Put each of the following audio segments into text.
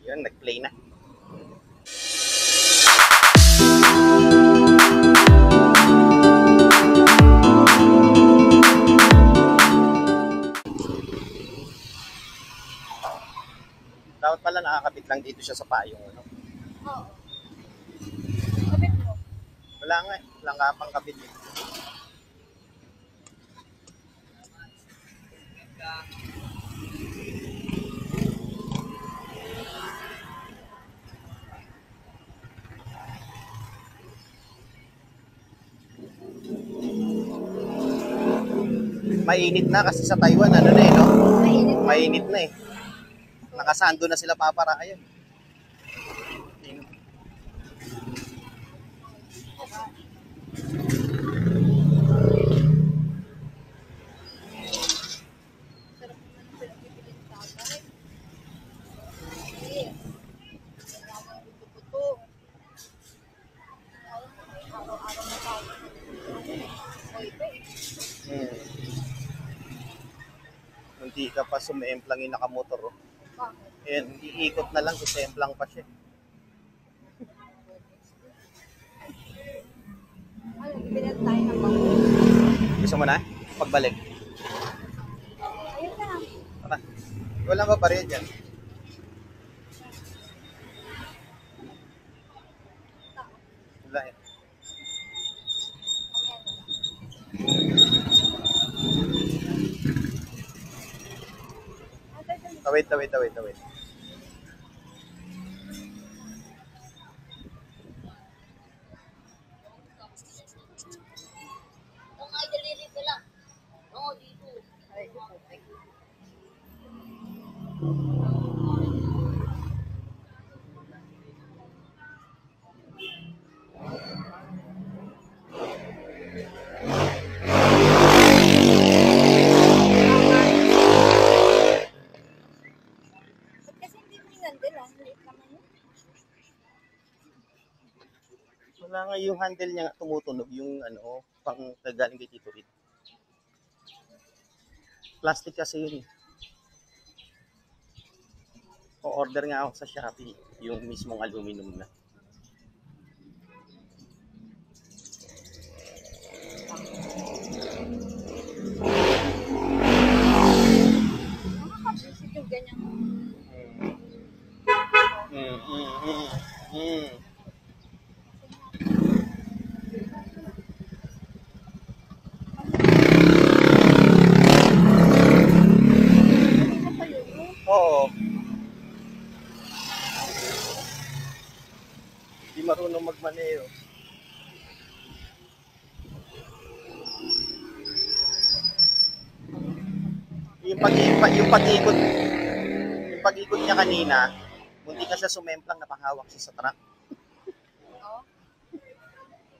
Yan, nag-play na. Dapat pala nakakabit lang dito siya sa payong, ano? Oo. Kabit mo. Wala nga eh. Walang kapang kabit eh. Mainit na kasi sa Taiwan, ano na eh, no? Mainit. Mainit na eh. Nakasando na sila papara. Ayun. Sarap naman ang pinagpipilin sa akin. Yes. Kailangan puto-puto. Araw-araw na tayo. Oy, ba eh. Hindi ka pa sumeemplang yung nakamotor. Oh. Bakit? Ayan, iikot na lang, suseemplang pa siya. Ano, bibilan tayo ng bango. Gusto mo na? Pagbalik. Ayun na. Tara. Wala ba pareho dyan? Wala eh. Mamaya na lang. Tawid, tawid, tawid, tawid. Kung ay daliri ko lang. Oo, dito. Ay, dito. Ay. Ba't kasi hindi mo inandil ah? Liit naman yun. Wala nga yung handle niya nga tumutunog, yung ano, pang galing kay Tito Rit. Plastic kasi yun eh. O-order nga ako sa Shopee, yung mismong aluminum na. Nakakabisit yung ganyan. Ano pa yun? Oo. Hindi marunong magmaneho. Yung pag-ikot niya kanina, munti ka siya sumemplang, napahawak siya sa truck. Oo.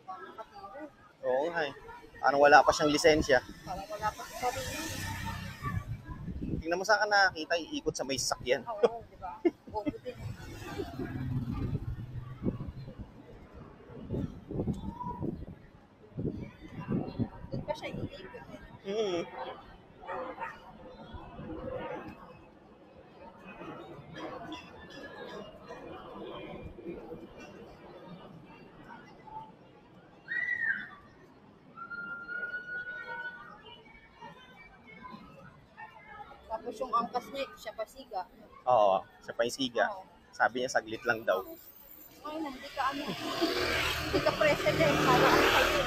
Nakatiro. Oo nga eh. Parang wala pa siyang lisensya. Parang wala pa sa sarili. Tingnan mo saan ka nakakita, iikot sa may sasakyan. Oo, di ba? Bobo din. Doon pa siya iikot eh. Tapos yung angkas niya, siya pa siga. Oo, sa paisiga. Oo. Sabi niya saglit lang daw. Ay, hindi ka ano. Hindi ka president. Para ano kayo.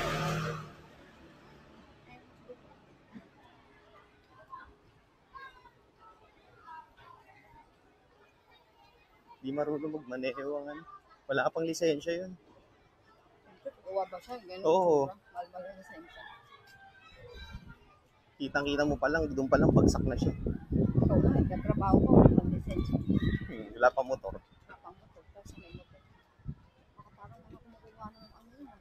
Di marunong magmaneho ang ano. Wala pang lisensya yun. Uwa ba siya? Ganun. Oo. Mahal ba yung lisensya? Kitang-kita mo pa lang, doon pa lang bagsak na siya. Ikaw na, nagkatrabaho ko. Walang lisensya. Wala pa motor. Nakang motor. Tapos may motor. Nakaparang naman ako magawa ng ano yun.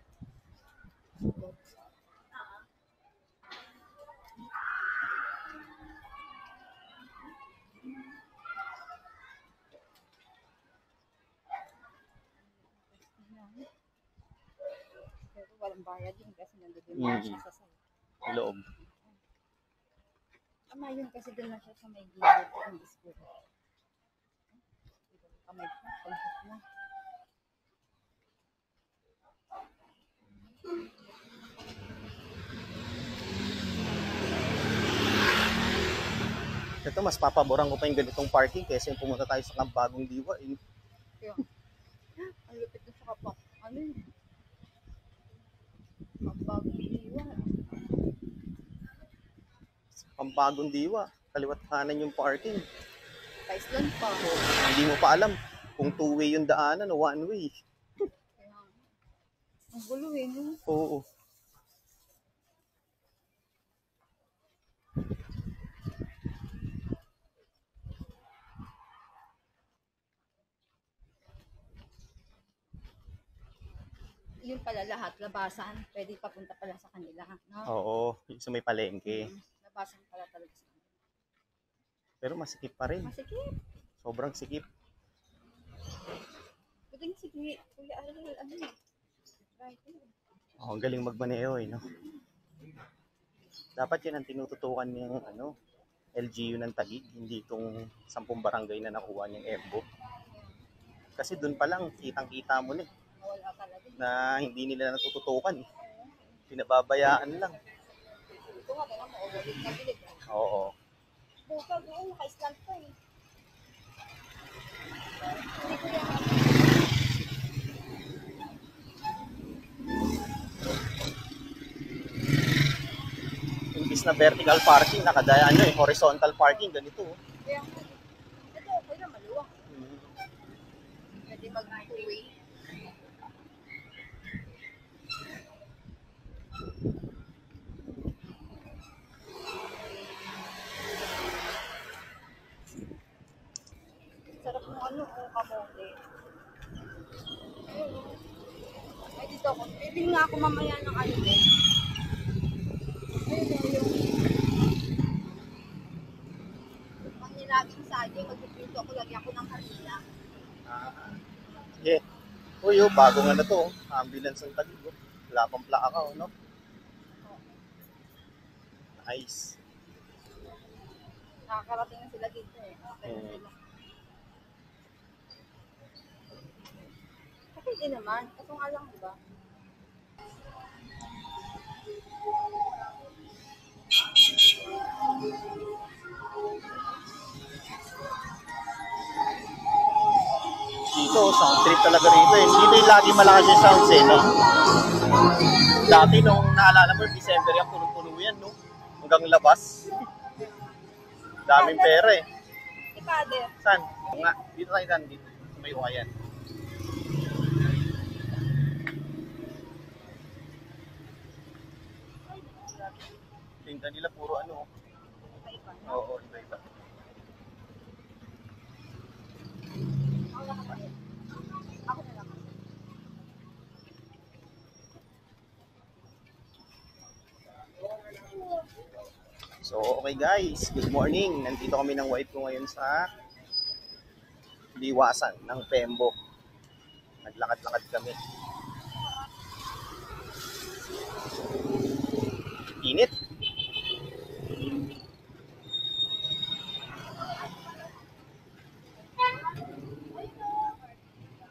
Pero walang bayad yun kasi nandun lang siya sa site. Loob. Tama yun kasi doon lang siya sa may gilid ng school. kamay ko. Pagkat na. Ito, mas papaboran ko pa yung ganitong parking kaysa yung pumunta tayo sa Camp Bagong Diwa. Eh. Kaya, ang lupit na sa kapak. Ano yun? Ang bagong diwa. Camp Bagong Diwa. Kaliwat kanan yung parking. Paislan pa. Hindi mo pa alam kung two-way yung daanan o one-way. Kaya, ang gulo eh. No? Oo. Yun pala lahat, labasan. Pwede papunta pala sa kanila. No? Oo. Yung sa may palengke. Labasan pala talaga sa kanila. Pero masikip pa rin. Masikip. Sobrang sikip. Pwede nga sige, Kuya Ariel, ano yun? Right. Oh, ang galing magmaneho eh, no? Dapat yun ang tinututukan ng LGU ng Taguig, hindi itong 10 barangay na nakuha niyang EMBO. Kasi doon pa lang, kitang-kita mo na eh, Wala talaga. na hindi nila natututukan eh. Pinababayaan lang. Ito nga, kaya mo, ulit na bilig. Oo. Bukag, naka-stand pa eh. Hindi ko yan. Imbis na vertical parking, nakadaya horizontal parking, ganito. Oh. Kaya nga, ito, okay na, maluwang. Pwede mag-two-way. Sarap ng kamote. Ay, dito ako. Bibili nga ako mamaya ng din. Ayun, ang nilaging saging, magpipinto ako, lagyan ko ng harina. Yeah. Uy, bagong to. Ambulance ng Taguig. Oh. Wala pang plaka, no? Nice. Nakakarating na sila dito eh. Kasi hindi naman. Ito nga lang, di ba? Dito, sound trip talaga rito eh. Dito yung lagi malakas yung sounds eh, no? Dati nung naalala mo, December yan, puno-puno yan, no? Hanggang labas. Daming pera eh. Si Father. Saan? Nga, dito tayo dan, dito. May uwayan. Tingnan nila puro Oo, iba-iba. Ako na lang. So, okay guys, good morning. Nandito kami ng wife ko ngayon sa Liwasan ng Pembo. Naglakad-lakad kami. Init.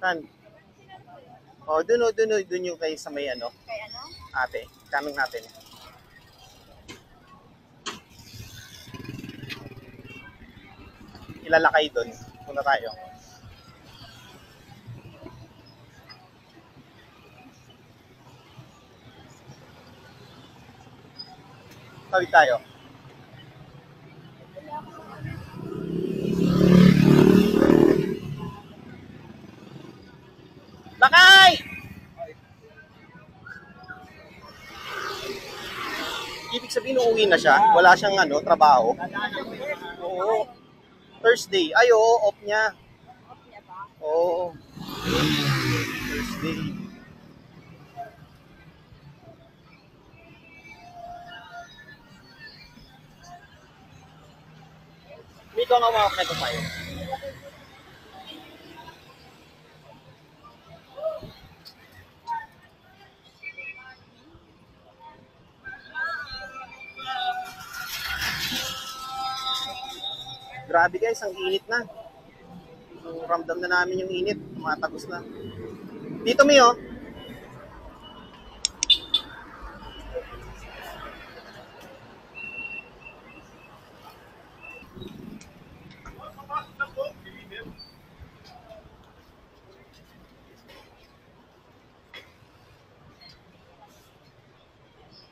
Saan? Oh, dun yung kay sa may Kay ate. Kaming natin. Ilalakay doon. Punta tayo. Tawid tayo. Lakay! Ibig sabihin, uuwi na siya. Wala siyang trabaho. Oo. Thursday. Ay, oo, off niya. Off niya ba? Oo. Thursday. Ikaw nga mga kwento tayo. Grabe guys, ang init na. Ramdam na namin yung init. Matagos na. Dito, Mi, oh.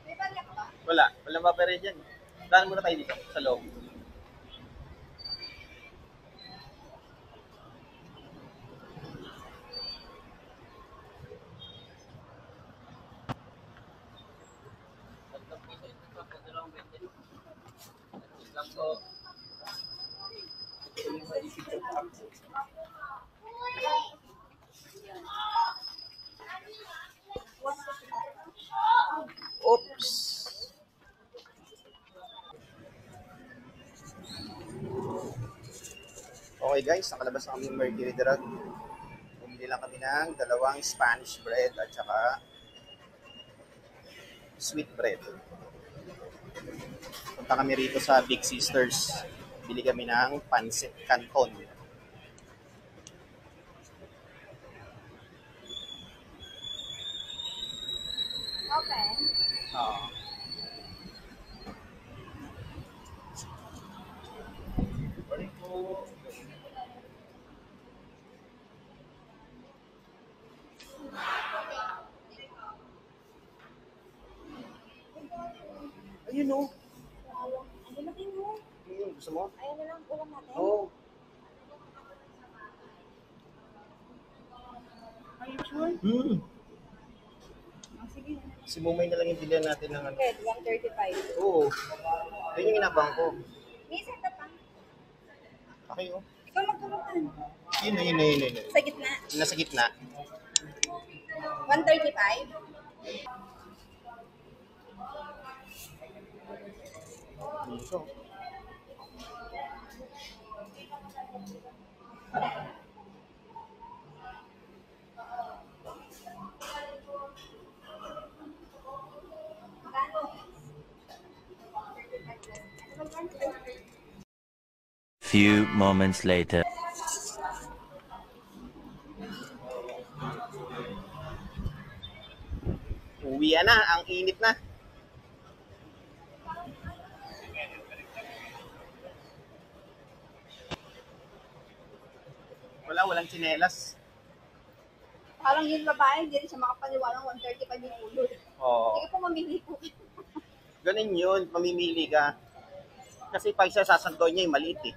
May barya ka ba? Wala. Walang papere dyan. Daan muna tayo dito, sa loob. Oops! Okay guys, nakalabas na kami ng Mercury Drug. Bumili lang kami ng dalawang Spanish bread at saka sweet bread. Punta kami rito sa Big Sisters. Bili kami ng pancit canton. Okay. Oo. Ayun o. Ano na din mo? Gusto mo? Ayan na lang, ulam natin. Oo. Are you sure? Sige. Si Mumay na lang yung bilihan natin ng ano. Red, 135. Oo. Yun yung inabang ko. May isa ka pa. Okay oh. Ikaw magtulutan. Yun. Sa gitna. Nasa gitna. 135. Dito. Few moments later. Uwi na. Ang init na. Walang tsinelas. Parang yung babae, hindi rin siya makapaniwalang 135 yung ulo. Oo. Hindi po mamili po. Ganun yun. Mamimili ka. Kasi pag siya sasanto niya, yung maliit eh.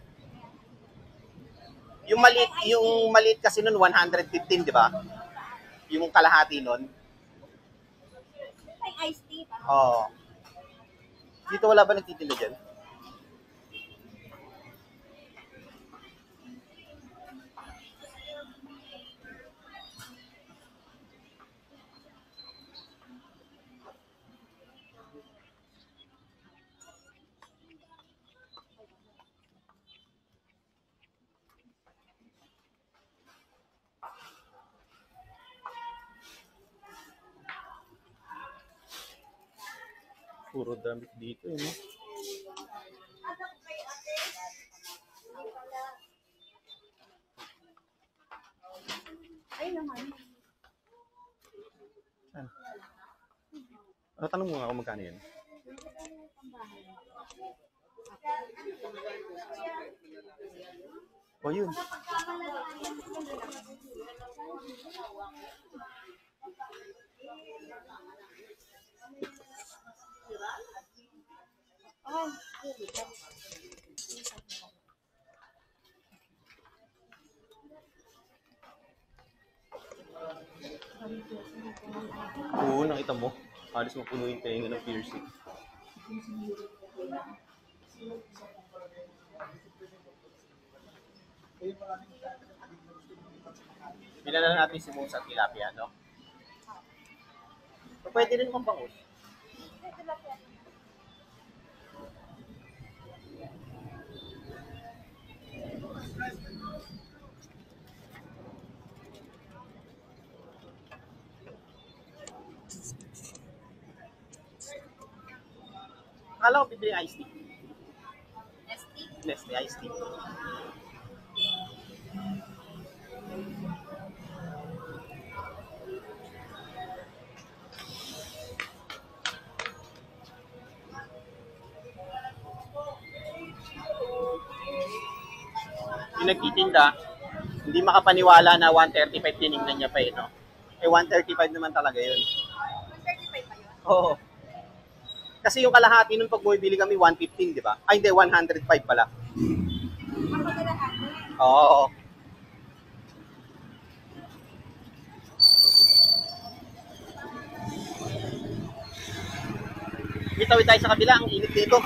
Yung maliit kasi nun 115, di ba? Yung kalahati nun. May iced tea pa. Oo. Dito wala ba nagtitinda dyan? Puro damit dito eh. No? Ay naman. Saan? Ano, tanong mo nga kung magkano yun? O yun. Oh, Oo, nakita mo. Halos mapuno yung tenga ng piercing. Bilan na natin si Musa at tilapia, no? So, pwede rin mabangus. Akala ko bibili iced tea. nesty. Nestle iced tea. yung nagtitinda, hindi makapaniwala na 135 tinignan niya pa eh, no? Eh, 135 naman talaga yun. 135 pa yun? Oo. Kasi yung kalahati nun pag bumibili kami, 115, di ba? Ay, hindi, 105 pala. Ako na lahat. Oo. Itawid tayo sa kabila, ang init dito.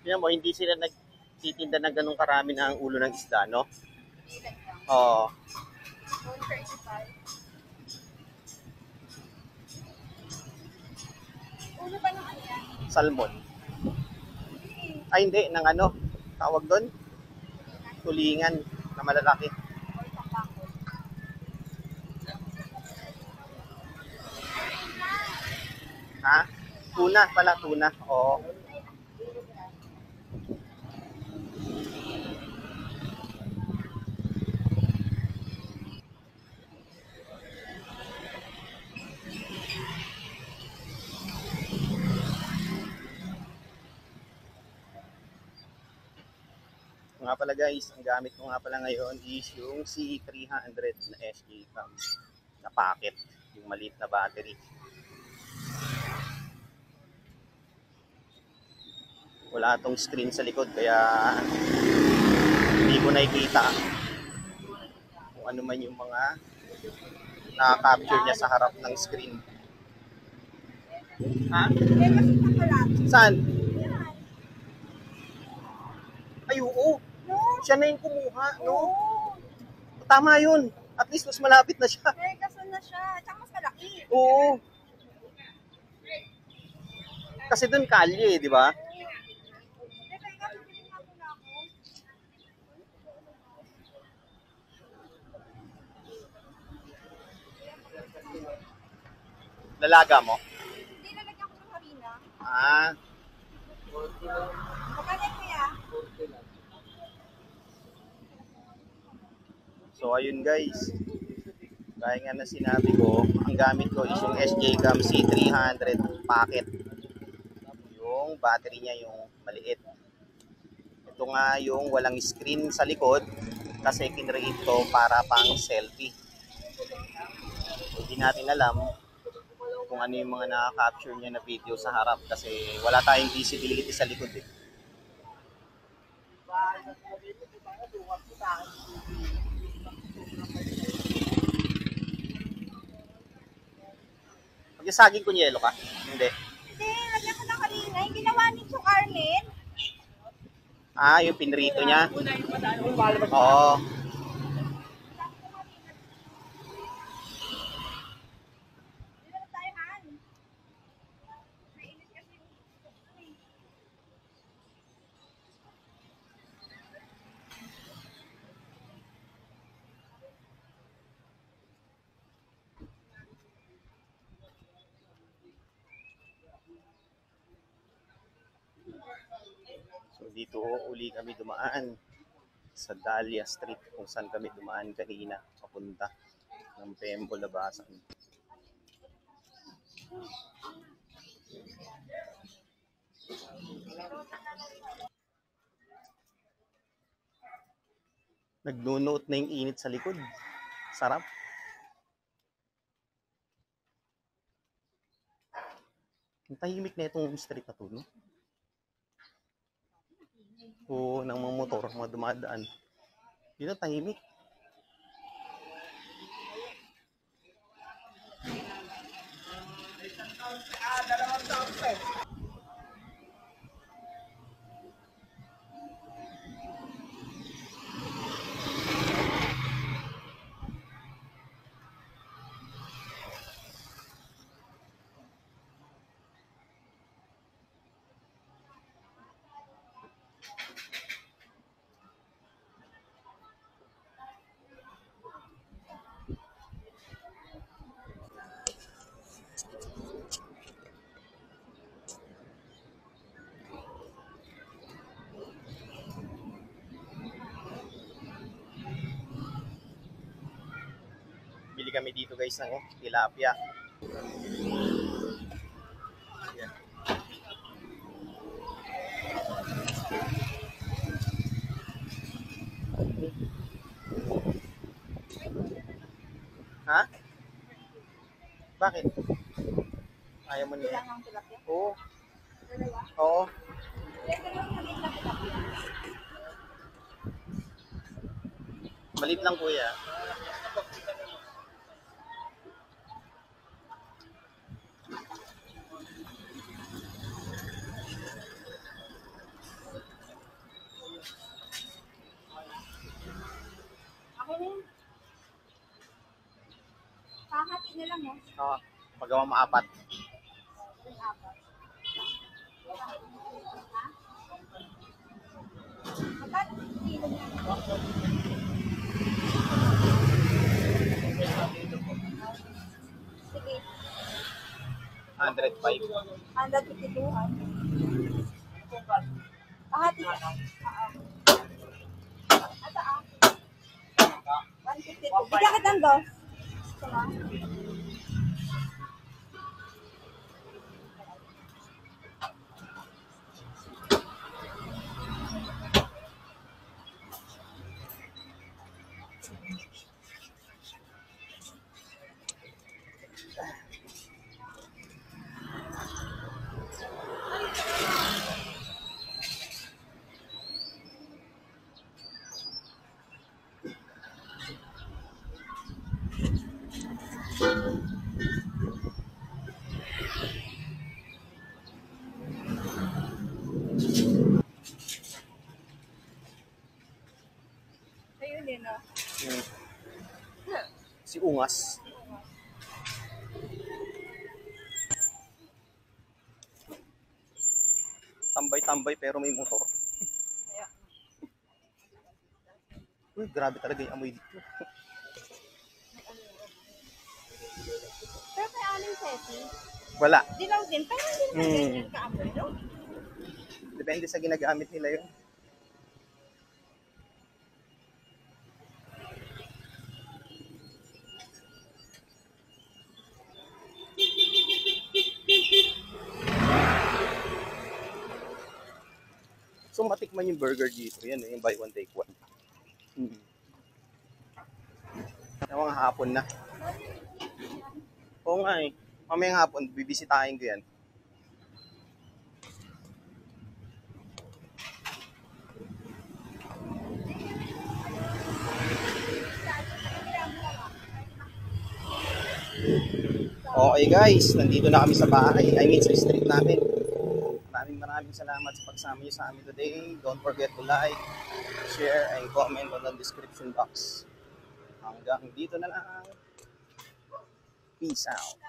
Yan mo, hindi sila nagtitinda ng ganun karami ng ulo ng isda, no? Ilan lang. Oo. 135. Ulo pa naman yan. Salmon. Ay, hindi, ng ano, tawag doon? Tulingan na malalaki. Or sakako. Ha? Tuna pala, tuna. Oo. Nga pala guys, ang gamit ko nga pala ngayon is yung C300 na SJ Cam na packet, yung maliit na battery. Wala tong screen sa likod kaya hindi ko nakikita kung ano man yung mga nakaka-capture niya sa harap ng screen. Ha? Eh, kasi nakalapit. Saan? Yan. Ay, oo. No? Siya na yung kumuha, no? Oo. Tama yun. At least mas malapit na siya. Eh, kaso na siya. Tsaka mas malaki. Oo. Kasi doon kalye, di ba? Eh, teka, bibili nga muna ako. Lalaga mo? Hindi, lalagyan ko ng harina. Ah, Magkano kuya? so ayun guys. Gaya nga na sinabi ko, ang gamit ko is yung SJ Cam C300 packet. Yung battery niya yung maliit. Ito nga yung walang screen sa likod kasi kinreate to para pang selfie. Hindi natin alam kung ano yung mga nakaka-capture niya na video sa harap kasi wala tayong visibility sa likod eh. Magsasaging kunyelo ka? Hindi. Hindi, lagyan ko ng harina. Yung ginawa ni Cho Carmen. Ah, yung pinrito niya? Oo. Hindi na tayo, Han. Mainit kasi yung... So dito uli kami dumaan sa Dahlia Street kung saan kami dumaan kanina papunta ng Pembo Labasan. Nagnunuot na yung init sa likod. Sarap. Ang tahimik na itong street na to, no? O ng mga motor, mga dumadaan. Yun ang tahimik. Bumili kami dito guys ng tilapia. Ayan. Ha? Bakit? Ayaw mo niya? Ilang ang tilapia? Oo. Dalawa? Oo. Malit lang kuya. Ako rin. Kahati na lang eh. Oo. Magawa mo 4. Yung apat. Ha? Magkano kilo niya? Sige. 105. 152. Kahati na. Ata ah. 152. Bigyan kita ng dos. Sama. Ayun din ah. Si Ungas. Tambay-tambay pero may motor. Uy, grabe talaga yung amoy dito. Pero kay Aling Seti, Wala. dilaw din. Pero hindi naman ganyan kaamoy, no? Depende sa ginagamit nila yun. So matikman yung burger dito. Yan yung buy one take one. Yung hapon na. Oo nga eh. Mamayang hapon, bibisitahin ko yan. Okay guys, nandito na kami sa bahay. I mean sa street namin. Maraming salamat sa pagsama niyo sa amin today. Don't forget to like, share, and comment on the description box. Hanggang dito na lang. Peace out.